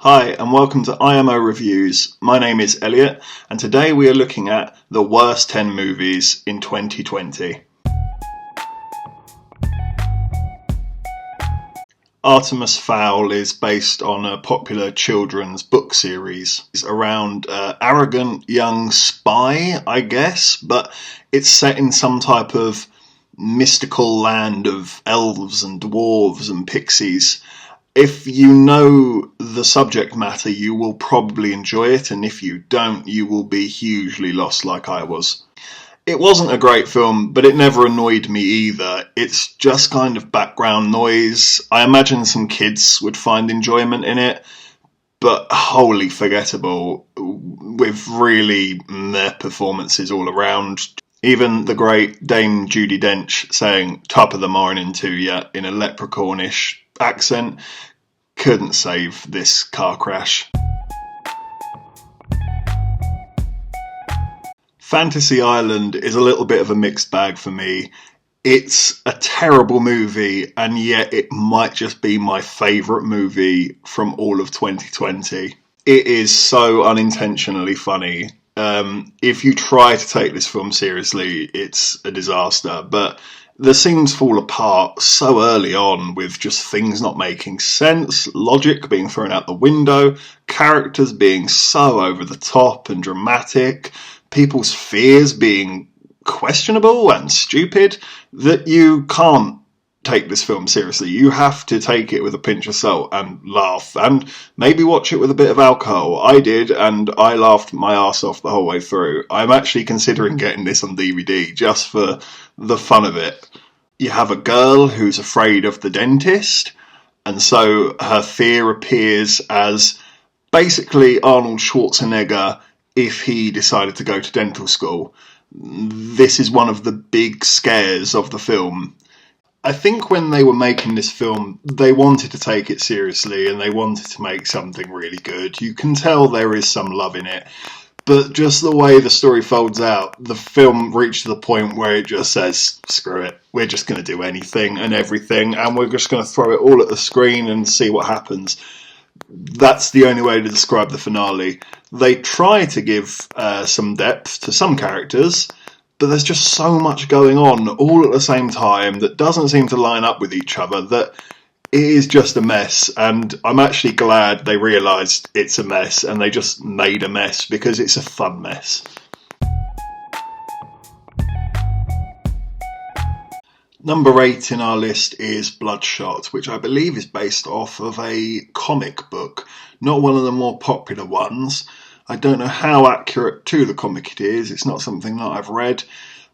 Hi and welcome to IMO Reviews. My name is Elliot and today we are looking at the worst 10 movies in 2020. Artemis Fowl is based on a popular children's book series. It's around an arrogant young spy, I guess, but it's set in some type of mystical land of elves and dwarves and pixies. If you know the subject matter, you will probably enjoy it, and if you don't, you will be hugely lost like I was. It wasn't a great film, but it never annoyed me either. It's just kind of background noise. I imagine some kids would find enjoyment in it, but wholly forgettable, with really meh performances all around. Even the great Dame Judi Dench saying "top of the morning to ya" in a leprechaunish accent couldn't save this car crash. Fantasy Island is a little bit of a mixed bag for me. It's a terrible movie, and yet it might just be my favourite movie from all of 2020. It is so unintentionally funny. If you try to take this film seriously, it's a disaster, but the scenes fall apart so early on with just things not making sense, logic being thrown out the window, characters being so over the top and dramatic, people's fears being questionable and stupid, that you can't take this film seriously. You have to take it with a pinch of salt and laugh, and maybe watch it with a bit of alcohol. I did, and I laughed my arse off the whole way through. I'm actually considering getting this on DVD just for the fun of it. You have a girl who's afraid of the dentist, and so her fear appears as basically Arnold Schwarzenegger if he decided to go to dental school. This is one of the big scares of the film. I think when they were making this film, they wanted to take it seriously and they wanted to make something really good. You can tell there is some love in it, but just the way the story folds out, the film reached the point where it just says, screw it, we're just going to do anything and everything, and we're just going to throw it all at the screen and see what happens. That's the only way to describe the finale. They try to give some depth to some characters, but there's just so much going on all at the same time that doesn't seem to line up with each other that it is just a mess. And I'm actually glad they realised it's a mess and they just made a mess, because it's a fun mess. Number 8 in our list is Bloodshot, which I believe is based off of a comic book, not one of the more popular ones. I don't know how accurate to the comic it is, it's not something that I've read,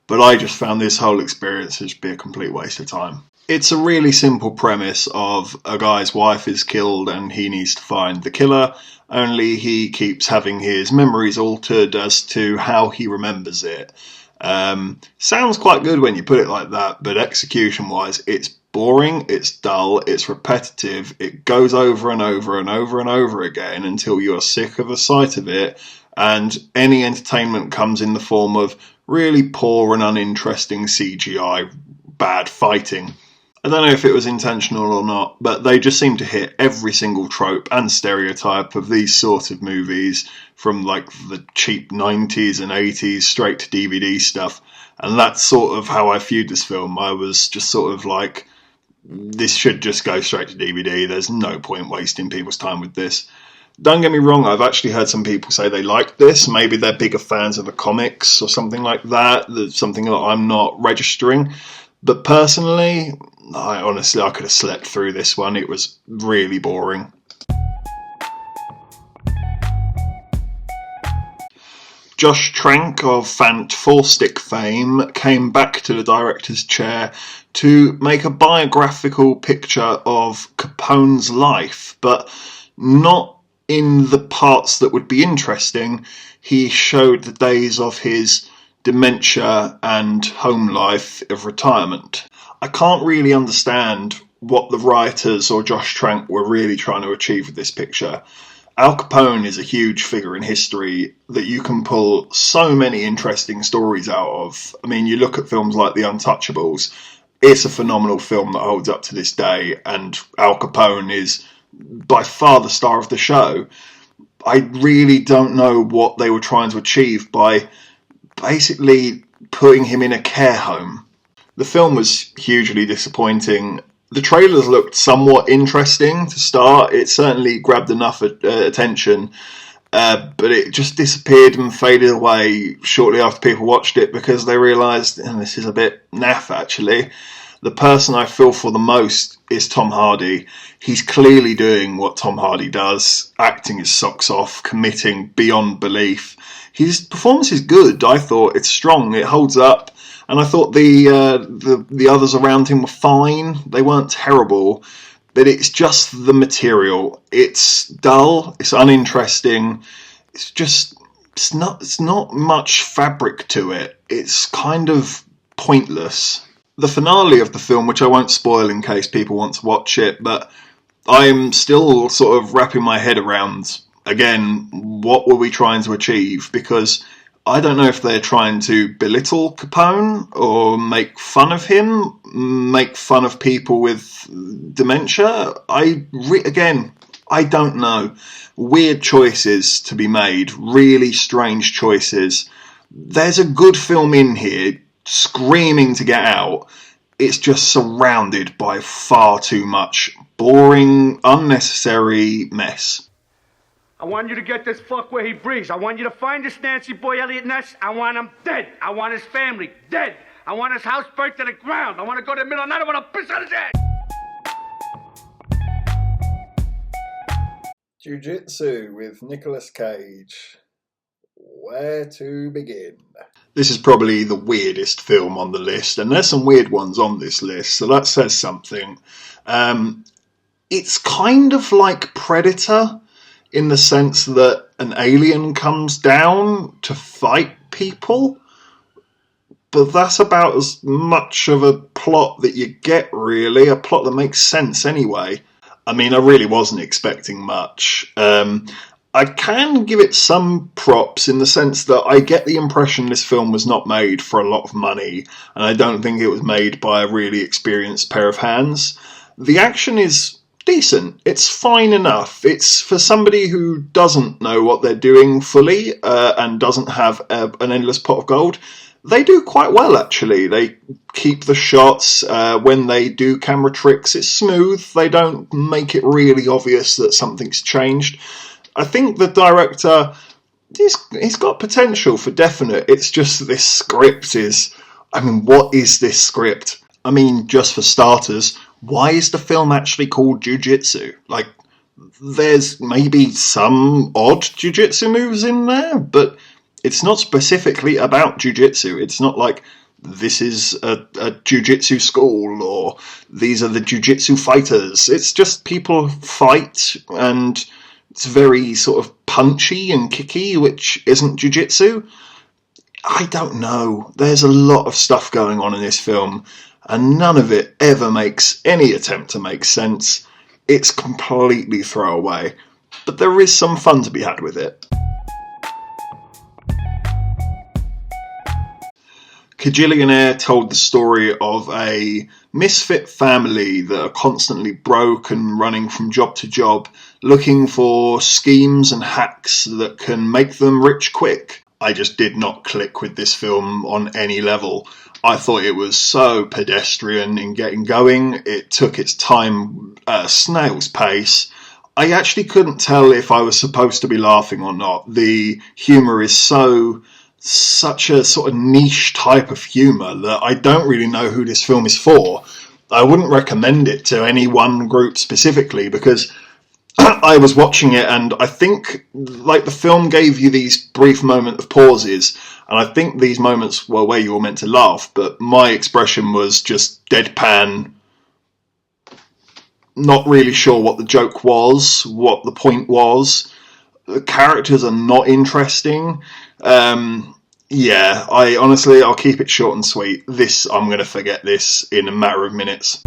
but I just found this whole experience to be a complete waste of time. It's a really simple premise of a guy's wife is killed and he needs to find the killer, only he keeps having his memories altered as to how he remembers it. Sounds quite good when you put it like that, but execution-wise, it's boring, it's dull, it's repetitive, it goes over and over and over and over again until you're sick of the sight of it, and any entertainment comes in the form of really poor and uninteresting CGI, bad fighting. I don't know if it was intentional or not, but they just seem to hit every single trope and stereotype of these sort of movies, from like the cheap 90s and 80s straight to DVD stuff, and that's sort of how I viewed this film. I was just sort of like, this should just go straight to DVD, there's no point wasting people's time with this. Don't get me wrong, I've actually heard some people say they like this, maybe they're bigger fans of the comics or something like that, that's something that I'm not registering. But personally, I could have slept through this one. It was really boring. Josh Trank of Fant4stic fame came back to the director's chair to make a biographical picture of Capone's life, but not in the parts that would be interesting. He showed the days of his dementia and home life of retirement. I can't really understand what the writers or Josh Trank were really trying to achieve with this picture. Al Capone is a huge figure in history that you can pull so many interesting stories out of. I mean, you look at films like The Untouchables, it's a phenomenal film that holds up to this day, and Al Capone is by far the star of the show. I really don't know what they were trying to achieve by basically putting him in a care home. The film was hugely disappointing. The trailers looked somewhat interesting to start. It certainly grabbed enough attention, but it just disappeared and faded away shortly after people watched it because they realised, this is a bit naff actually. The person I feel for the most is Tom Hardy. He's clearly doing what Tom Hardy does, acting his socks off, committing beyond belief. His performance is good. I thought it's strong, it holds up, and I thought the others around him were fine. They weren't terrible, but it's just the material. It's dull, it's uninteresting, it's not much fabric to it. It's kind of pointless. The finale of the film, which I won't spoil in case people want to watch it, but I'm still sort of wrapping my head around, again, what were we trying to achieve? Because I don't know if they're trying to belittle Capone or make fun of him, make fun of people with dementia. I don't know. Weird choices to be made, really strange choices. There's a good film in here, screaming to get out. It's just surrounded by far too much boring, unnecessary mess. I want you to get this fuck where he breathes. I want you to find this Nancy boy Elliot Ness. I want him dead. I want his family dead. I want his house burnt to the ground. I want to go to the middle of the night. I want to piss on his head. JiuJitsu with Nicolas Cage. Where to begin? This is probably the weirdest film on the list, and there's some weird ones on this list, so that says something. It's kind of like Predator in the sense that an alien comes down to fight people, but that's about as much of a plot that you get, really, a plot that makes sense anyway. I mean, I really wasn't expecting much. I can give it some props in the sense that I get the impression this film was not made for a lot of money, and I don't think it was made by a really experienced pair of hands. The action is decent. It's fine enough. It's for somebody who doesn't know what they're doing fully and doesn't have an endless pot of gold. They do quite well, actually. They keep the shots. When they do camera tricks, it's smooth. They don't make it really obvious that something's changed. I think the director, he's got potential for definite. It's just this script is... what is this script? Just for starters, why is the film actually called JiuJitsu? There's maybe some odd JiuJitsu moves in there, but it's not specifically about JiuJitsu. It's not like this is a JiuJitsu school or these are the JiuJitsu fighters. It's just people fight, and it's very sort of punchy and kicky, which isn't JiuJitsu. I don't know. There's a lot of stuff going on in this film, and none of it ever makes any attempt to make sense. It's completely throwaway. But there is some fun to be had with it. Kajillionaire told the story of a misfit family that are constantly broke and running from job to job, looking for schemes and hacks that can make them rich quick. I just did not click with this film on any level. I thought it was so pedestrian in getting going. It took its time at a snail's pace. I actually couldn't tell if I was supposed to be laughing or not. The humour is such a sort of niche type of humour that I don't really know who this film is for. I wouldn't recommend it to any one group specifically because I was watching it and I think the film gave you these brief moment of pauses, and I think these moments were where you were meant to laugh, but my expression was just deadpan, not really sure what the joke was, what the point was. The characters are not interesting. I'll keep it short and sweet. I'm going to forget this in a matter of minutes.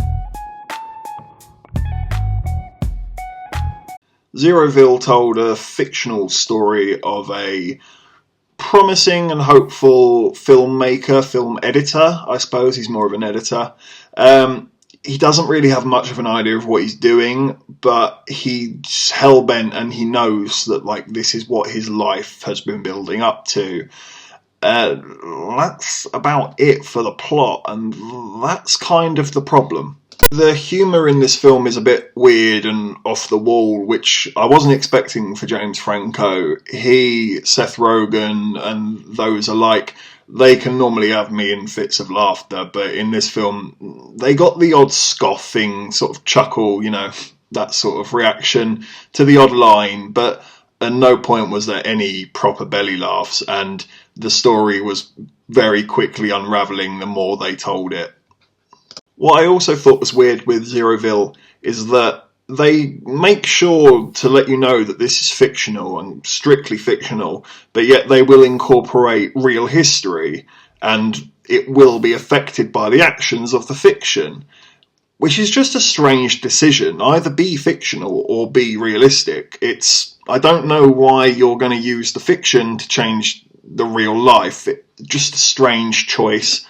Zeroville told a fictional story of a promising and hopeful filmmaker, film editor, I suppose he's more of an editor. he doesn't really have much of an idea of what he's doing, but he's hell-bent and he knows that, like, this is what his life has been building up to. That's about it for the plot, and that's kind of the problem. The humour in this film is a bit weird and off the wall, which I wasn't expecting for James Franco. He, Seth Rogen, and those alike, they can normally have me in fits of laughter, but in this film, they got the odd scoffing, sort of chuckle, you know, that sort of reaction to the odd line, but at no point was there any proper belly laughs, and the story was very quickly unravelling the more they told it. What I also thought was weird with Zeroville is that they make sure to let you know that this is fictional and strictly fictional, but yet they will incorporate real history and it will be affected by the actions of the fiction, which is just a strange decision. Either be fictional or be realistic. I don't know why you're going to use the fiction to change the real life. Just a strange choice.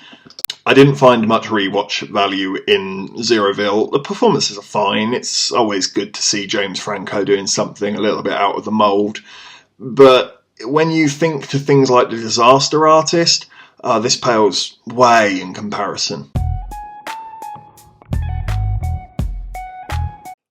I didn't find much rewatch value in Zeroville. The performances are fine. It's always good to see James Franco doing something a little bit out of the mould. But when you think to things like The Disaster Artist, this pales way in comparison.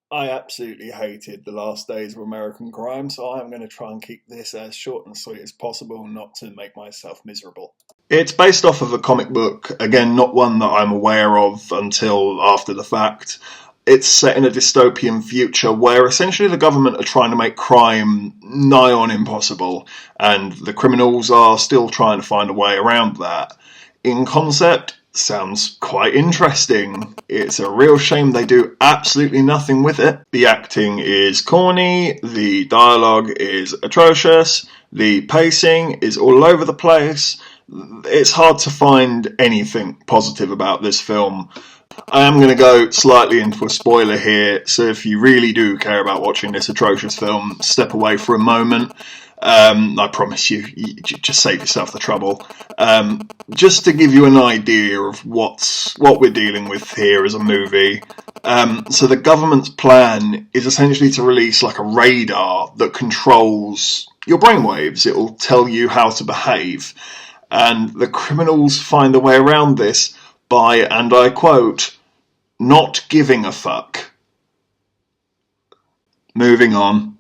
I absolutely hated The Last Days of American Crime, so I'm going to try and keep this as short and sweet as possible, not to make myself miserable. It's based off of a comic book, again, not one that I'm aware of until after the fact. It's set in a dystopian future where essentially the government are trying to make crime nigh on impossible, and the criminals are still trying to find a way around that. In concept, sounds quite interesting. It's a real shame they do absolutely nothing with it. The acting is corny, the dialogue is atrocious, the pacing is all over the place. It's hard to find anything positive about this film. I am going to go slightly into a spoiler here, so if you really do care about watching this atrocious film, step away for a moment. I promise you just save yourself the trouble. Just to give you an idea of what we're dealing with here as a movie. So the government's plan is essentially to release like a radar that controls your brainwaves. It will tell you how to behave. And the criminals find a way around this by, and I quote, not giving a fuck. Moving on.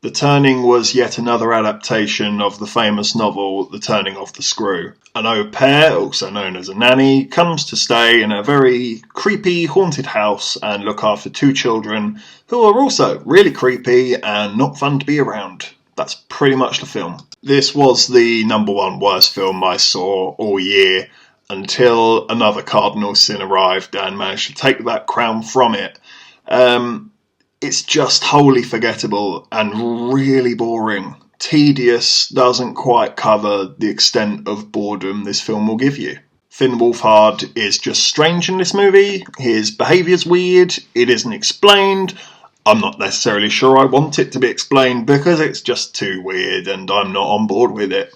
The Turning was yet another adaptation of the famous novel The Turning of the Screw. An au pair, also known as a nanny, comes to stay in a very creepy haunted house and look after two children who are also really creepy and not fun to be around. That's pretty much the film. This was the #1 worst film I saw all year until another cardinal sin arrived and managed to take that crown from it. It's just wholly forgettable and really boring. Tedious, doesn't quite cover the extent of boredom this film will give you. Finn Wolfhard is just strange in this movie. His behaviour's weird. It isn't explained. I'm not necessarily sure I want it to be explained because it's just too weird and I'm not on board with it.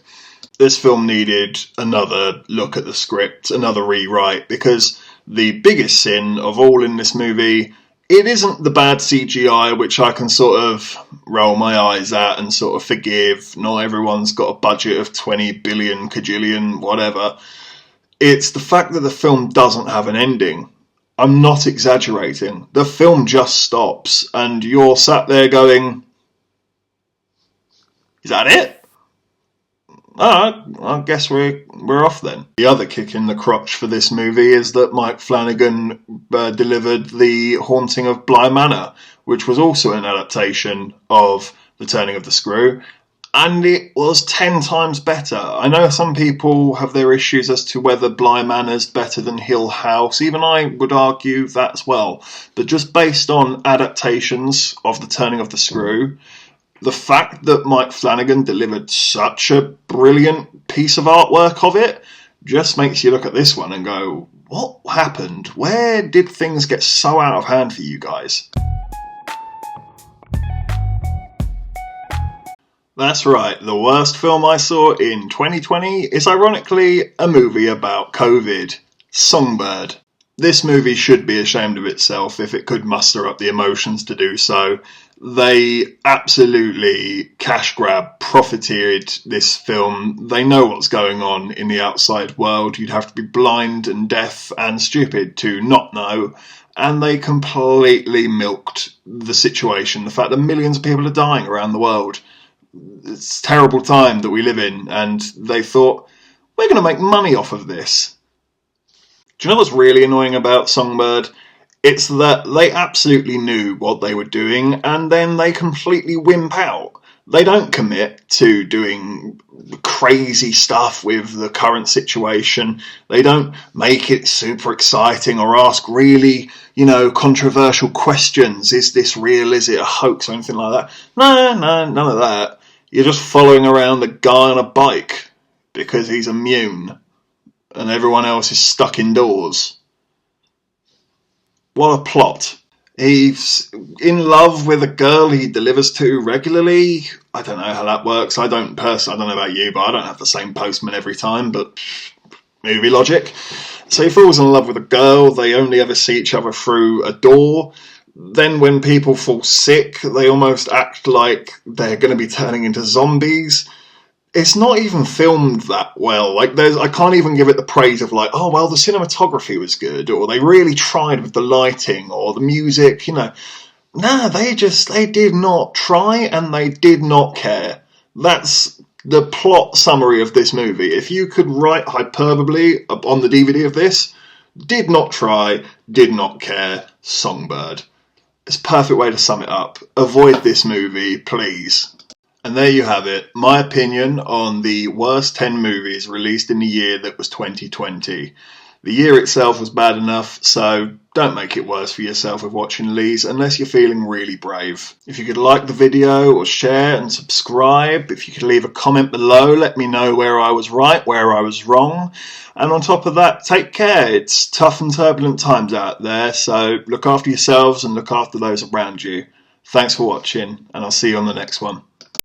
This film needed another look at the script, another rewrite, because the biggest sin of all in this movie, it isn't the bad CGI, which I can sort of roll my eyes at and sort of forgive. Not everyone's got a budget of 20 billion, kajillion, whatever. It's the fact that the film doesn't have an ending. I'm not exaggerating. The film just stops and you're sat there going, is that it? Alright, I guess we're off then. The other kick in the crotch for this movie is that Mike Flanagan delivered The Haunting of Bly Manor, which was also an adaptation of The Turning of the Screw, and it was 10 times better. I know some people have their issues as to whether Bly Manor's better than Hill House. Even I would argue that as well. But just based on adaptations of The Turning of the Screw, the fact that Mike Flanagan delivered such a brilliant piece of artwork of it just makes you look at this one and go, what happened? Where did things get so out of hand for you guys? That's right, the worst film I saw in 2020 is ironically a movie about COVID, Songbird. This movie should be ashamed of itself if it could muster up the emotions to do so. They absolutely cash grab, profiteered this film. They know what's going on in the outside world. You'd have to be blind and deaf and stupid to not know. And they completely milked the situation. The fact that millions of people are dying around the world. It's a terrible time that we live in. And they thought, we're going to make money off of this. Do you know what's really annoying about Songbird? It's that they absolutely knew what they were doing and then they completely wimp out. They don't commit to doing crazy stuff with the current situation. They don't make it super exciting or ask really, controversial questions. Is this real? Is it a hoax or anything like that? No, none of that. You're just following around the guy on a bike because he's immune and everyone else is stuck indoors. What a plot. He's in love with a girl he delivers to regularly. I don't know how that works. I don't know about you, but I don't have the same postman every time, but movie logic. So he falls in love with a girl. They only ever see each other through a door. Then when people fall sick, they almost act like they're going to be turning into zombies. It's not even filmed that well. I can't even give it the praise of the cinematography was good, or they really tried with the lighting or the music, Nah, they did not try and they did not care. That's the plot summary of this movie. If you could write hyperbole on the DVD of this, did not try, did not care, Songbird. It's a perfect way to sum it up. Avoid this movie, please. And there you have it, my opinion on the worst 10 movies released in the year that was 2020. The year itself was bad enough, so don't make it worse for yourself with watching these unless you're feeling really brave. If you could like the video or share and subscribe, if you could leave a comment below, let me know where I was right, where I was wrong. And on top of that, take care. It's tough and turbulent times out there, so look after yourselves and look after those around you. Thanks for watching, and I'll see you on the next one.